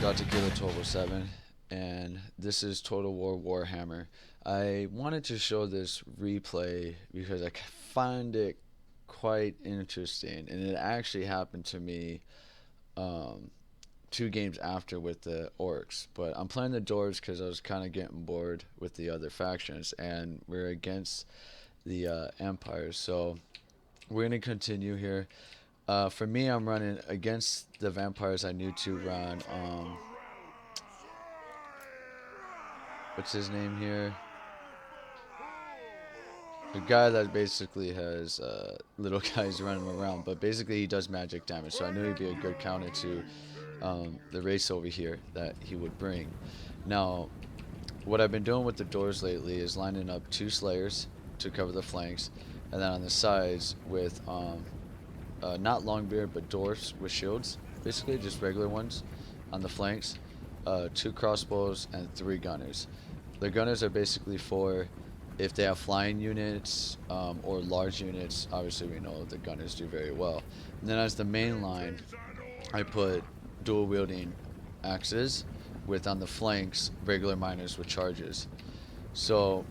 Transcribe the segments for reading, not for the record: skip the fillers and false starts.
Shout out to Killer 1207, and this is TotalWar Warhammer. I wanted to show this replay because I find it quite interesting, and it actually happened to me um, 2 games after with the orcs. But I'm playing the dwarves because I was kind of getting bored with the other factions, and we're against the empires. So we're gonna continue here. For me, I'm running against the vampires. I need to run. What's his name here? The guy that basically has little guys running around, but basically he does magic damage. So I knew he'd be a good counter to the race over here that he would bring. Now, what I've been doing with the doors lately is lining up 2 slayers to cover the flanks, and then on the sides with not longbeard but dwarfs with shields, basically just regular ones on the flanks. 2 crossbows and 3 gunners. The gunners are basically for if they have flying units or large units. Obviously, we know the gunners do very well. And then as the main line, I put dual wielding axes with on the flanks regular miners with charges. So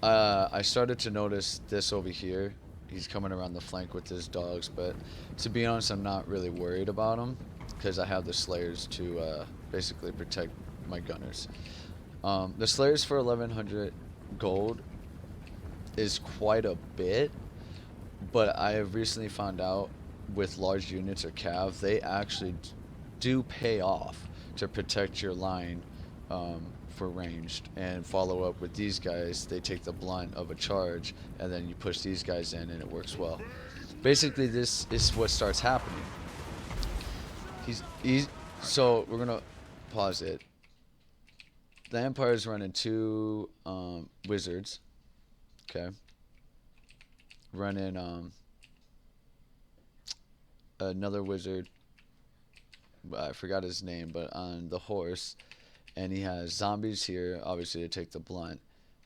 I started to notice this over here. He's coming around the flank with his dogs, but to be honest, I'm not really worried about him because I have the slayers to basically protect my gunners. The slayers for 1100 gold is quite a bit, but I have recently found out with large units or cav, they actually do pay off to protect your line for ranged, and follow up with these guys. They take the blunt of a charge, and then you push these guys in, and it works well. Basically, this is what starts happening. He's so we're gonna pause it. The Empire's running 2 wizards. Okay. Running another wizard. I forgot his name, but on the horse, and he has zombies here, obviously to take the blunt.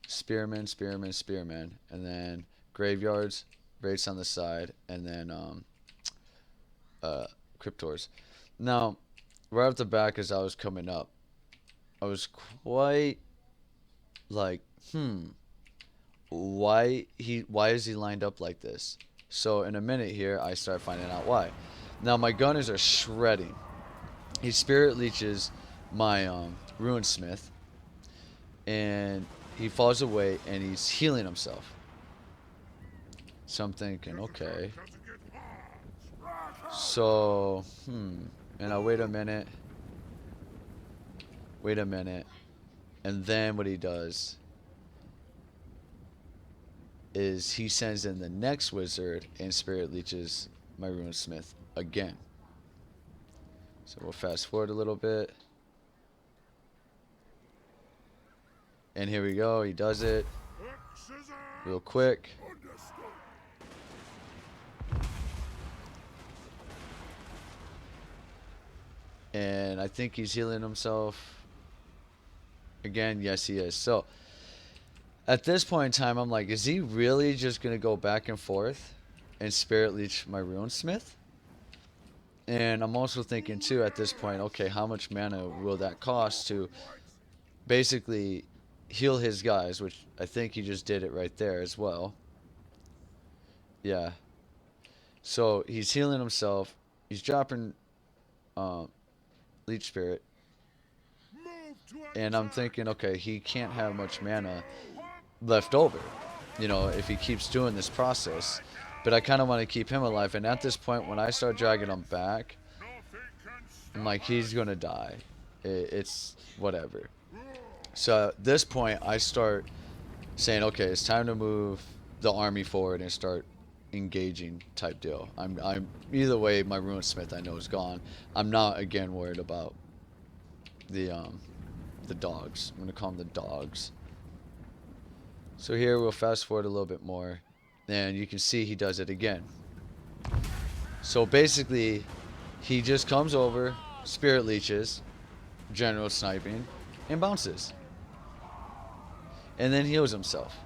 Spearmen, spearmen, spearmen, and then graveyards, wraiths on the side, and then cryptors. Now, right off the back, as I was coming up, I was quite like, why is he lined up like this? So in a minute here, I start finding out why. Now my gunners are shredding. He spirit leeches my ruin smith, and he falls away, and he's healing himself. So I'm thinking, okay. So, and I wait a minute. Wait a minute. And then what he does is he sends in the next wizard and spirit leeches my ruin smith again. So we'll fast forward a little bit. And here we go. He does it real quick. And I think he's healing himself. Again, yes, he is. So at this point in time, I'm like, is he really just going to go back and forth and spirit leech my ruin smith? And I'm also thinking too at this point, okay, how much mana will that cost to basically heal his guys, which I think he just did it right there as well. Yeah. So he's healing himself. He's dropping leech spirit. And I'm thinking, okay, he can't have much mana left over, if he keeps doing this process. But I kind of want to keep him alive. And at this point, when I start dragging him back, I'm like, he's going to die. It's whatever. So at this point, I start saying, okay, it's time to move the army forward and start engaging type deal. I'm either way, my ruin smith I know is gone. I'm not again worried about the dogs. I'm gonna call them the dogs. So here we'll fast forward a little bit more, and you can see he does it again. So basically, he just comes over, spirit leeches, general sniping, and bounces. And then heals himself.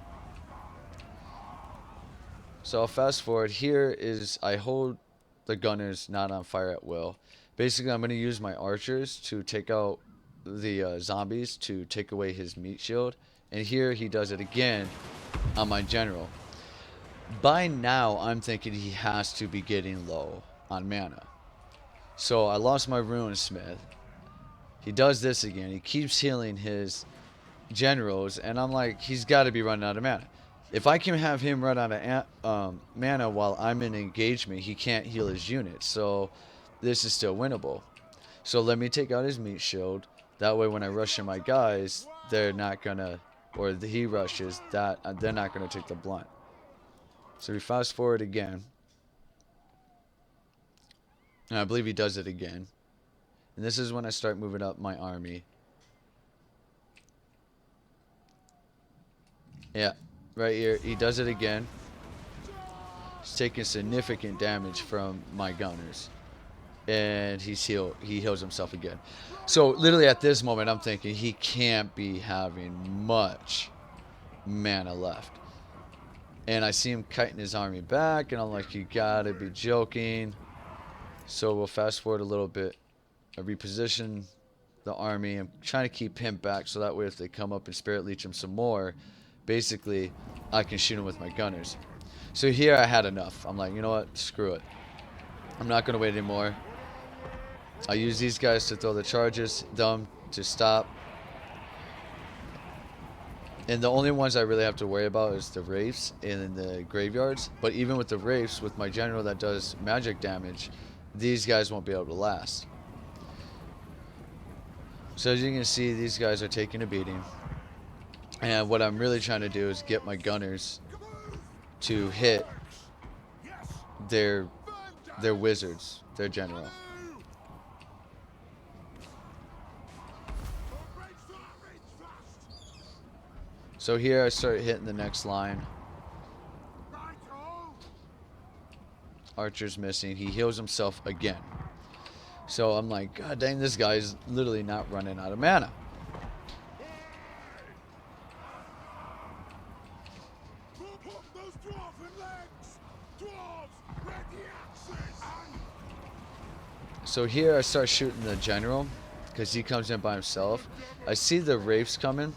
So I'll fast forward. Here is, I hold the gunners not on fire at will. Basically, I'm going to use my archers to take out the zombies to take away his meat shield. And here he does it again on my general. By now, I'm thinking he has to be getting low on mana. So I lost my runesmith. He does this again. He keeps healing his generals, and I'm like, he's got to be running out of mana. If I can have him run out of mana while I'm in engagement, he can't heal his units. So this is still winnable. So let me take out his meat shield. That way when I rush in my guys, they're not going to, or he rushes, that they're not going to take the blunt. So we fast forward again. And I believe he does it again. And this is when I start moving up my army. Yeah, right here. He does it again. He's taking significant damage from my gunners. And he heals himself again. So literally at this moment I'm thinking he can't be having much mana left. And I see him kiting his army back, and I'm like, you gotta be joking. So we'll fast forward a little bit. I reposition the army. I'm trying to keep him back so that way if they come up and spirit leech him some more, basically I can shoot him with my gunners. So here I had enough. I'm like, you know what? Screw it. I'm not gonna wait anymore. I use these guys to throw the charges, them to stop. And the only ones I really have to worry about is the wraiths and the graveyards. But even with the wraiths, with my general that does magic damage, these guys won't be able to last. So as you can see, these guys are taking a beating. And what I'm really trying to do is get my gunners to hit their wizards, their general. So here I start hitting the next line. Archer's missing. He heals himself again. So I'm like, God dang, this guy's literally not running out of mana. So here I start shooting the general because he comes in by himself. I see the wraiths coming,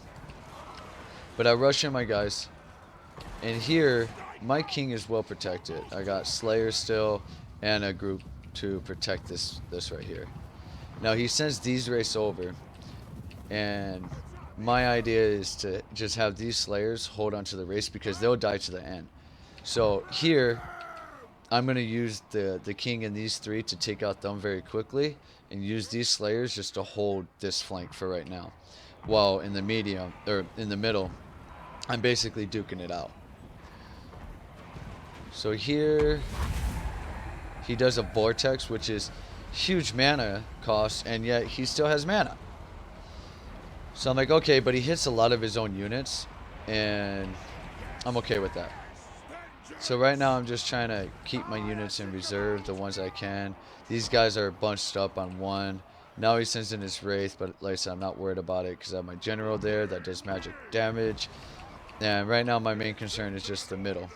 but I rush in my guys. And here, my king is well protected. I got Slayer still and a group to protect this right here. Now he sends these wraiths over, and my idea is to just have these Slayers hold onto the wraiths because they'll die to the end. So here, I'm going to use the king and these three to take out them very quickly, and use these Slayers just to hold this flank for right now. While in the medium, or in the middle, I'm basically duking it out. So here, he does a vortex, which is huge mana cost, and yet he still has mana. So I'm like, okay, but he hits a lot of his own units, and I'm okay with that. So right now I'm just trying to keep my units in reserve, the ones I can. These guys are bunched up on one. Now he sends in his wraith, but like I said, I'm not worried about it because I have my general there that does magic damage. And right now my main concern is just the middle.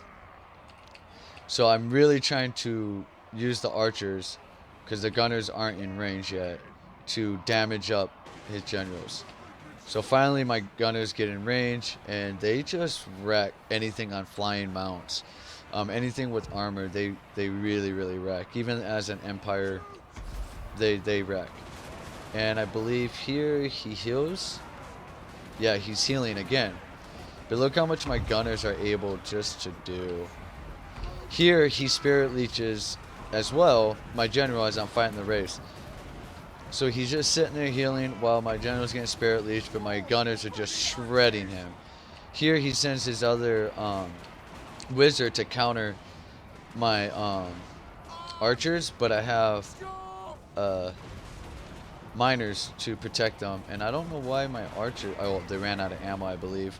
So I'm really trying to use the archers, because the gunners aren't in range yet, to damage up his generals. So finally my gunners get in range, and they just wreck anything on flying mounts. Anything with armor, they really wreck. Even as an empire, they wreck. And I believe here he heals. Yeah, he's healing again. But look how much my gunners are able just to do. Here he spirit leeches as well, my general, as I'm fighting the wraiths. So he's just sitting there healing while my general's getting spirit leeched, but my gunners are just shredding him. Here he sends his other wizard to counter my archers, but I have miners to protect them, and I don't know why my archer, oh, they ran out of ammo, I believe,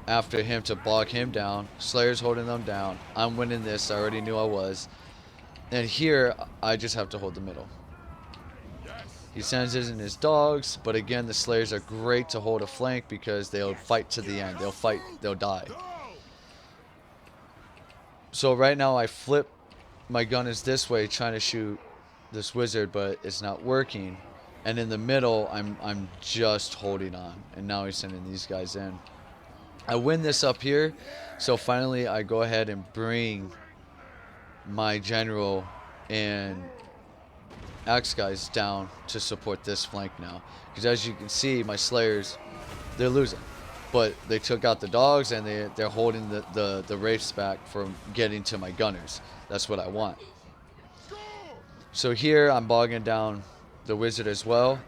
after him to bog him down. Slayer's holding them down. I'm winning this. I already knew I was. And here, I just have to hold the middle. He sends in his dogs, but again, the Slayers are great to hold a flank because they'll fight to the end. They'll fight, they'll die. So right now I flip my gun is this way trying to shoot this wizard, but it's not working. And in the middle, I'm just holding on. And now he's sending these guys in. I win this up here, so finally I go ahead and bring my general and axe guys down to support this flank now. Because as you can see, my slayers, they're losing. But they took out the dogs, and they're holding the wraiths back from getting to my gunners. That's what I want. So here I'm bogging down the wizard as well.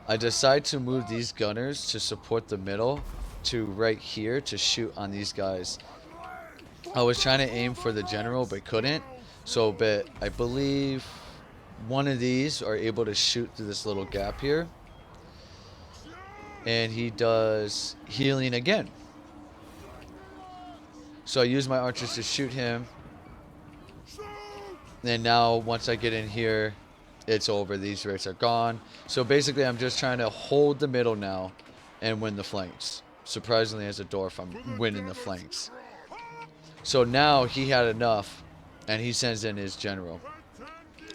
I decide to move these gunners to support the middle to right here to shoot on these guys. I was trying to aim for the general but couldn't. But I believe one of these are able to shoot through this little gap here. And he does healing again. So I use my archers to shoot him. And now once I get in here, it's over. These wraiths are gone. So basically I'm just trying to hold the middle now and win the flanks. Surprisingly, as a dwarf, I'm winning the flanks. So now he had enough, and he sends in his general.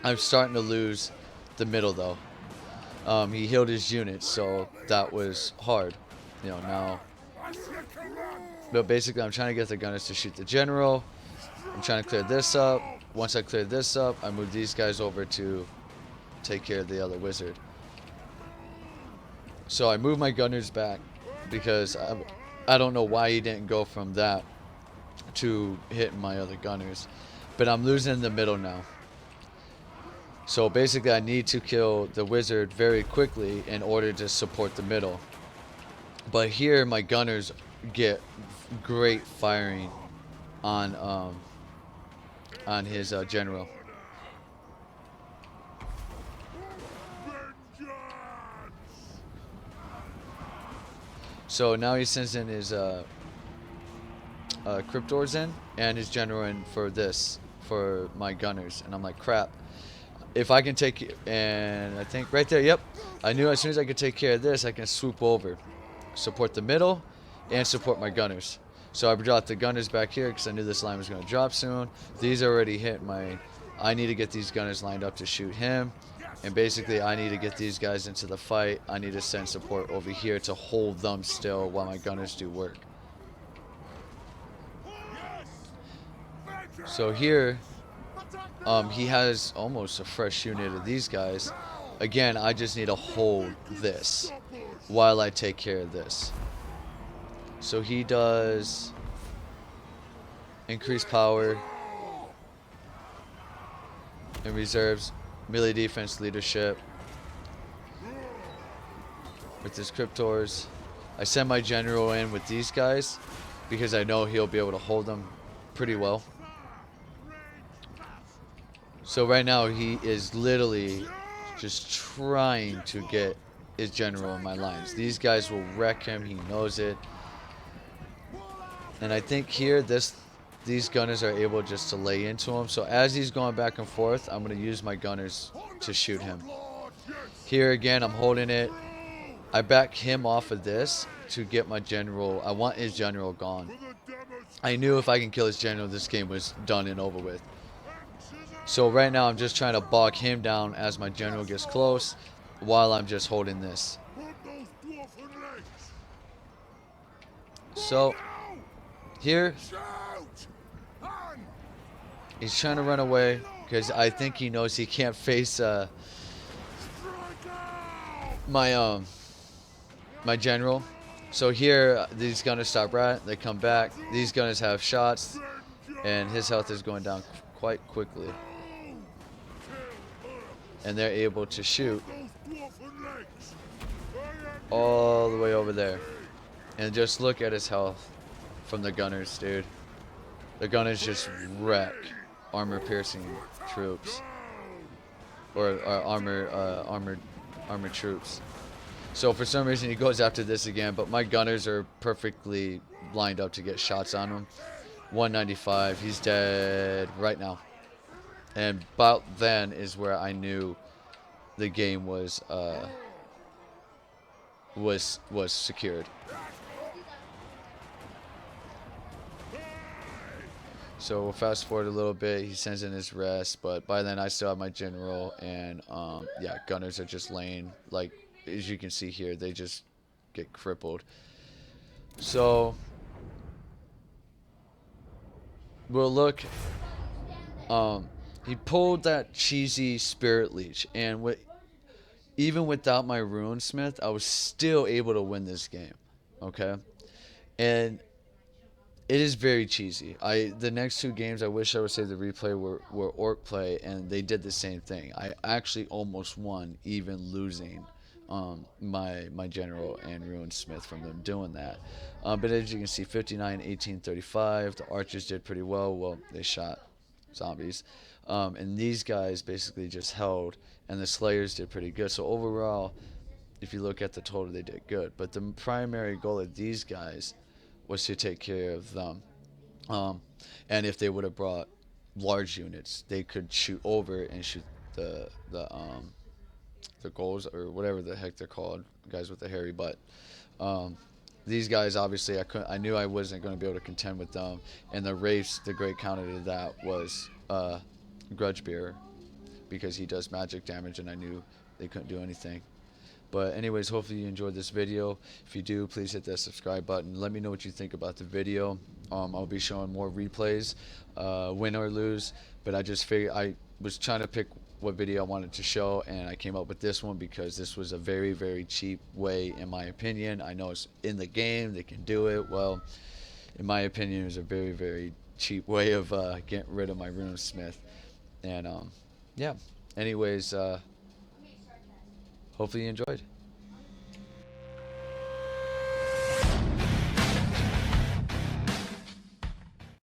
I'm starting to lose the middle though. He healed his units, so that was hard. You know, now. But basically I'm trying to get the gunners to shoot the general. I'm trying to clear this up. Once I clear this up, I move these guys over to take care of the other wizard. So I move my gunners back because I don't know why he didn't go from that to hitting my other gunners. But I'm losing the middle now. So basically I need to kill the wizard very quickly in order to support the middle. But here my gunners get great firing on his general. So now he sends in his cryptors in and his general in for my gunners, and I'm like, crap. If I can take, and I think right there, yep, I knew as soon as I could take care of this, I can swoop over, support the middle, and support my gunners. So I dropped the gunners back here because I knew this line was going to drop soon. These already hit my, I need to get these gunners lined up to shoot him. And basically I need to get these guys into the fight. I need to send support over here to hold them still while my gunners do work. So here, he has almost a fresh unit of these guys. Again, I just need to hold this while I take care of this. So he does increase power and reserves melee defense leadership with his cryptors. I send my general in with these guys because I know he'll be able to hold them pretty well. So right now he is literally just trying to get his general in my lines. These guys will wreck him. He knows it. And I think here these gunners are able just to lay into him. So as he's going back and forth, I'm going to use my gunners to shoot him. Here again, I'm holding it. I back him off of this to get my general. I want his general gone. I knew if I can kill his general, this game was done and over with. So right now I'm just trying to bog him down as my general gets close while I'm just holding this. So here he's trying to run away because I think he knows he can't face my general. So here these gunners stop right, they come back. These gunners have shots and his health is going down quite quickly. And they're able to shoot all the way over there. And just look at his health from the gunners, dude. The gunners just wreck armor-piercing troops, or armored troops. So for some reason he goes after this again, but my gunners are perfectly lined up to get shots on him. 195, he's dead right now. And about then is where I knew the game was secured. So we'll fast forward a little bit. He sends in his rest, but by then I still have my general, and yeah, gunners are just laying, like as you can see here, they just get crippled. So we'll look. Um, he pulled that cheesy spirit leech, and even without my rune smith, I was still able to win this game. Okay, and it is very cheesy. The next two games I wish I would say the replay were orc play, and they did the same thing. I actually almost won, even losing my general and ruin smith from them doing that. But as you can see, 59, 18, 35. The archers did pretty well. Well, they shot zombies, and these guys basically just held, and the slayers did pretty good. So overall, if you look at the total, they did good. But the primary goal of these guys was to take care of them. Um, and if they would have brought large units, they could shoot over and shoot the the um, the goals or whatever the heck they're called, guys with the hairy butt. Um, these guys obviously I knew I wasn't going to be able to contend with them. And the race, the great counter to that was Grudge Bearer, because he does magic damage, and I knew they couldn't do anything. But anyways, hopefully you enjoyed this video. If you do, please hit that subscribe button. Let me know what you think about the video. I'll be showing more replays, win or lose. But I just figured, I was trying to pick what video I wanted to show, and I came up with this one because this was a very, very cheap way, in my opinion. I know it's in the game, they can do it. Well, in my opinion, it was a very, very cheap way of getting rid of my runesmith. And yeah, anyways, hopefully you enjoyed.